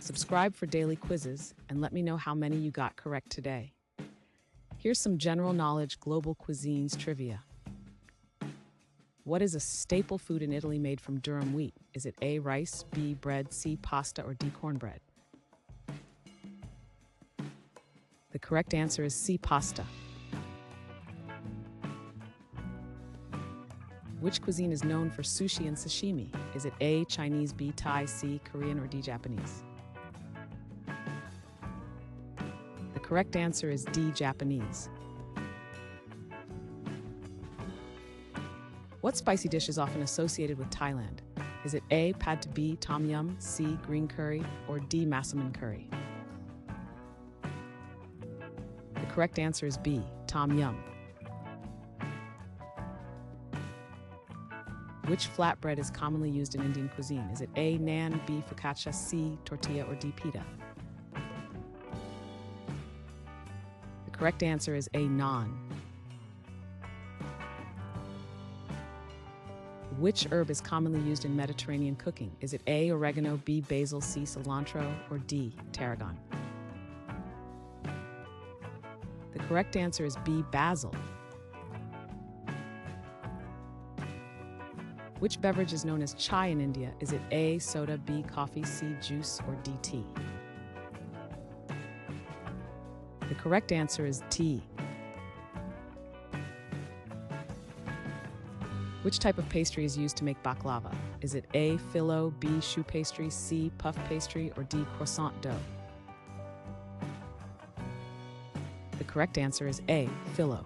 Subscribe for daily quizzes and let me know how many you got correct today. Here's some general knowledge global cuisines trivia. What is a staple food in Italy made from durum wheat? Is it A, rice, B, bread, C, pasta, or D, cornbread? The correct answer is C, pasta. Which cuisine is known for sushi and sashimi? Is it A, Chinese, B, Thai, C, Korean, or D, Japanese? The correct answer is D, Japanese. What spicy dish is often associated with Thailand? Is it A, pad thai, B, tom yum, C, green curry, or D, massaman curry? The correct answer is B, tom yum. Which flatbread is commonly used in Indian cuisine? Is it A, naan, B, focaccia, C, tortilla, or D, pita? The correct answer is A, naan. Which herb is commonly used in Mediterranean cooking? Is it A, oregano, B, basil, C, cilantro, or D, tarragon? The correct answer is B, basil. Which beverage is known as chai in India? Is it A, soda, B, coffee, C, juice, or D, tea? The correct answer is tea. Which type of pastry is used to make baklava? Is it A, filo, B, choux pastry, C, puff pastry, or D, croissant dough? The correct answer is A, filo.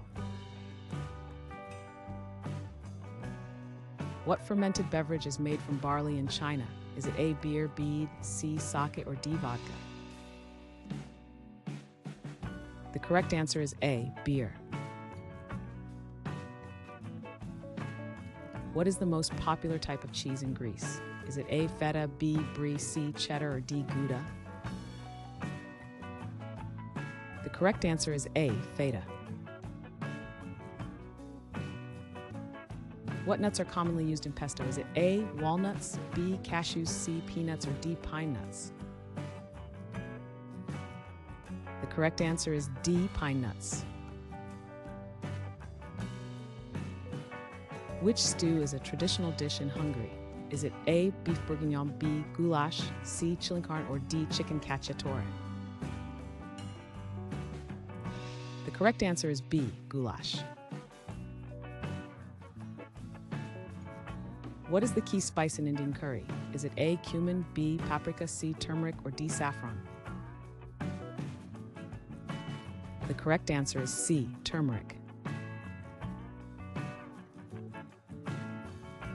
What fermented beverage is made from barley in China? Is it A, beer, B, C, sake, or D, vodka? The correct answer is A, beer. What is the most popular type of cheese in Greece? Is it A, feta, B, brie, C, cheddar, or D, Gouda? The correct answer is A, feta. What nuts are commonly used in pesto? Is it A, walnuts, B, cashews, C, peanuts, or D, pine nuts? The correct answer is D, pine nuts. Which stew is a traditional dish in Hungary? Is it A, beef bourguignon, B, goulash, C, chili con, or D, chicken cacciatore? The correct answer is B, goulash. What is the key spice in Indian curry? Is it A, cumin, B, paprika, C, turmeric, or D, saffron? The correct answer is C, turmeric.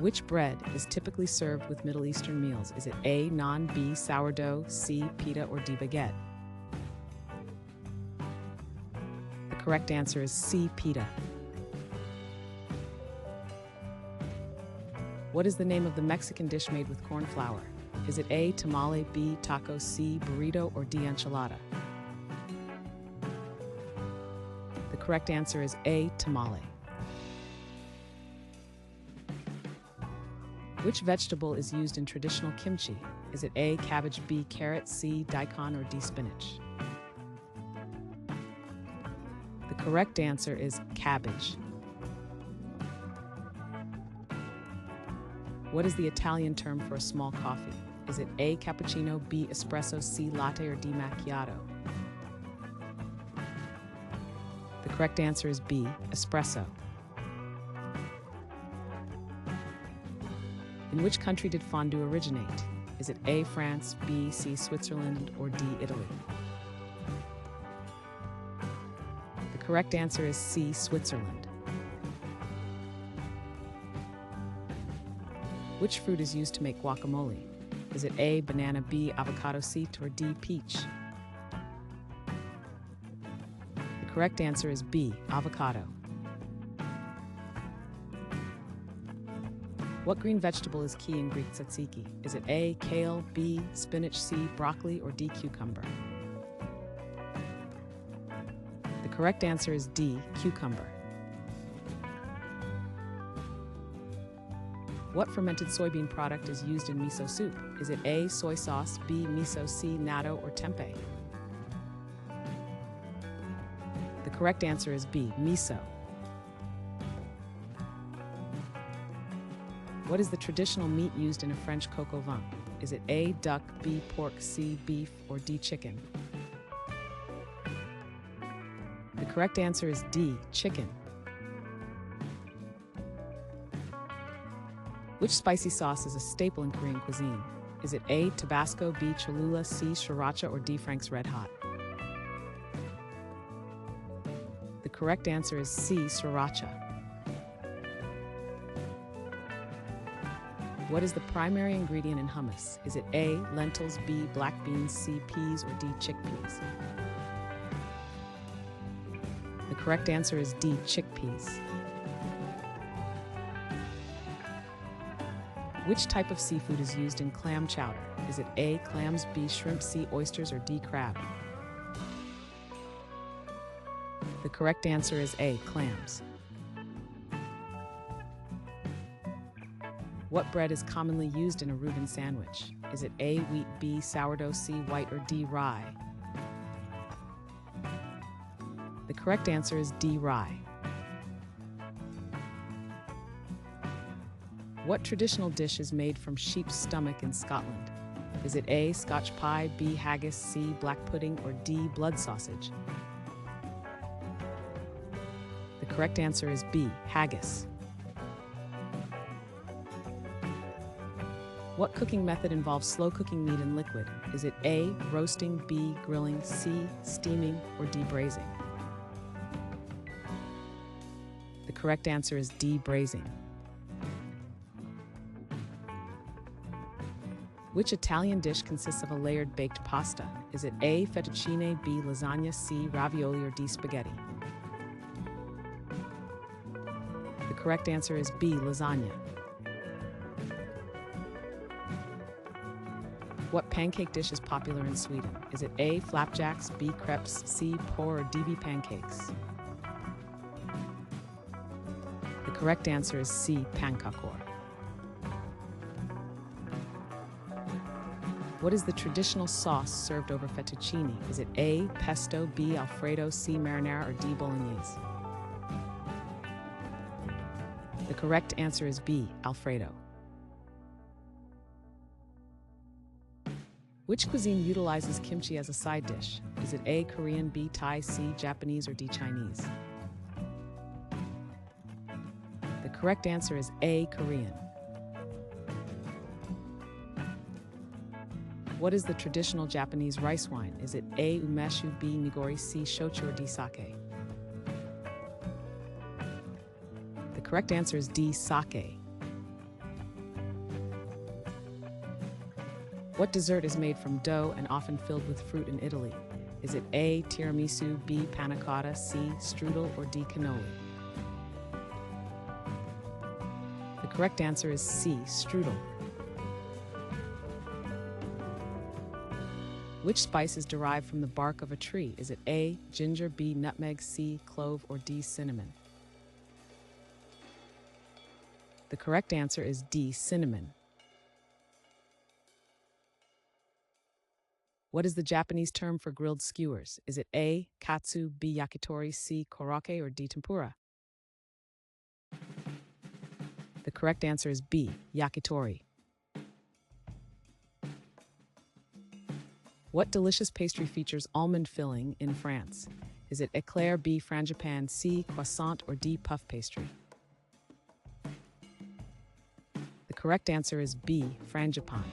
Which bread is typically served with Middle Eastern meals? Is it A, naan, B, sourdough, C, pita, or D, baguette? The correct answer is C, pita. What is the name of the Mexican dish made with corn flour? Is it A, tamale, B, taco, C, burrito, or D, enchilada? The correct answer is A, tamale. Which vegetable is used in traditional kimchi? Is it A, cabbage, B, carrot, C, daikon, or D, spinach? The correct answer is cabbage. What is the Italian term for a small coffee? Is it A, cappuccino, B, espresso, C, latte, or D, macchiato? The correct answer is B, espresso. In which country did fondue originate? Is it A, France, B, C, Switzerland, or D, Italy? The correct answer is C, Switzerland. Which fruit is used to make guacamole? Is it A, banana, B, avocado, C, or D, peach? The correct answer is B, avocado. What green vegetable is key in Greek tzatziki? Is it A, kale, B, spinach, C, broccoli, or D, cucumber? The correct answer is D, cucumber. What fermented soybean product is used in miso soup? Is it A, soy sauce, B, miso, C, natto, or tempeh? The correct answer is B, miso. What is the traditional meat used in a French coq au vin? Is it A, duck, B, pork, C, beef, or D, chicken? The correct answer is D, chicken. Which spicy sauce is a staple in Korean cuisine? Is it A, Tabasco, B, Cholula, C, Sriracha, or D, Frank's Red Hot? The correct answer is C, Sriracha. What is the primary ingredient in hummus? Is it A, lentils, B, black beans, C, peas, or D, chickpeas? The correct answer is D, chickpeas. Which type of seafood is used in clam chowder? Is it A, clams, B, shrimp, C, oysters, or D, crab? The correct answer is A, clams. What bread is commonly used in a Reuben sandwich? Is it A, wheat, B, sourdough, C, white, or D, rye? The correct answer is D, rye. What traditional dish is made from sheep's stomach in Scotland? Is it A, Scotch pie, B, haggis, C, black pudding, or D, blood sausage? The correct answer is B, haggis. What cooking method involves slow cooking meat in liquid? Is it A, roasting, B, grilling, C, steaming, or D, braising? The correct answer is D, braising. Which Italian dish consists of a layered baked pasta? Is it A, fettuccine, B, lasagna, C, ravioli, or D, spaghetti? The correct answer is B, lasagna. What pancake dish is popular in Sweden? Is it A, flapjacks, B, crepes, C, pour, or D, pancakes? The correct answer is C, pannkakor. What is the traditional sauce served over fettuccine? Is it A, pesto, B, Alfredo, C, marinara, or D, bolognese? The correct answer is B, Alfredo. Which cuisine utilizes kimchi as a side dish? Is it A, Korean, B, Thai, C, Japanese, or D, Chinese? The correct answer is A, Korean. What is the traditional Japanese rice wine? Is it A, umeshu, B, nigori, C, shochu, or D, sake? The correct answer is D, sake. What dessert is made from dough and often filled with fruit in Italy? Is it A, tiramisu, B, panna cotta, C, strudel, or D, cannoli? The correct answer is C, strudel. Which spice is derived from the bark of a tree? Is it A, ginger, B, nutmeg, C, clove, or D, cinnamon? The correct answer is D, cinnamon. What is the Japanese term for grilled skewers? Is it A, katsu, B, yakitori, C, korokke, or D, tempura? The correct answer is B, yakitori. What delicious pastry features almond filling in France? Is it éclair, B, frangipane, C, croissant, or D, puff pastry? The correct answer is B, frangipane.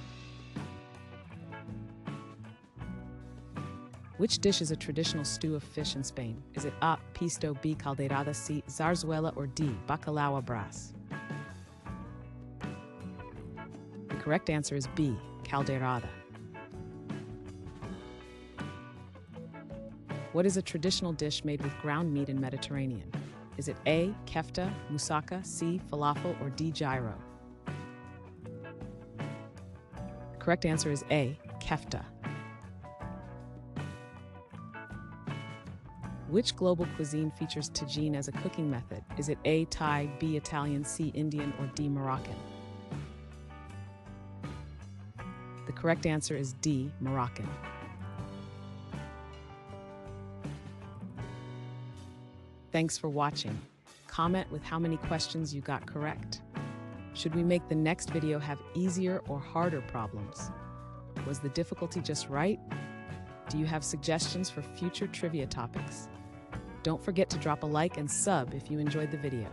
Which dish is a traditional stew of fish in Spain? Is it A, pesto, B, calderada, C, zarzuela, or D, bacalao brass? The correct answer is B, calderada. What is a traditional dish made with ground meat in Mediterranean? Is it A, kefta, moussaka, C, falafel, or D, gyro? The correct answer is A, kefta. Which global cuisine features tagine as a cooking method? Is it A, Thai, B, Italian, C, Indian, or D, Moroccan? correct answer is D, Moroccan. Thanks for watching. Comment with how many questions you got correct. Should we make the next video have easier or harder problems? Was the difficulty just right? Do you have suggestions for future trivia topics? Don't forget to drop a like and sub if you enjoyed the video.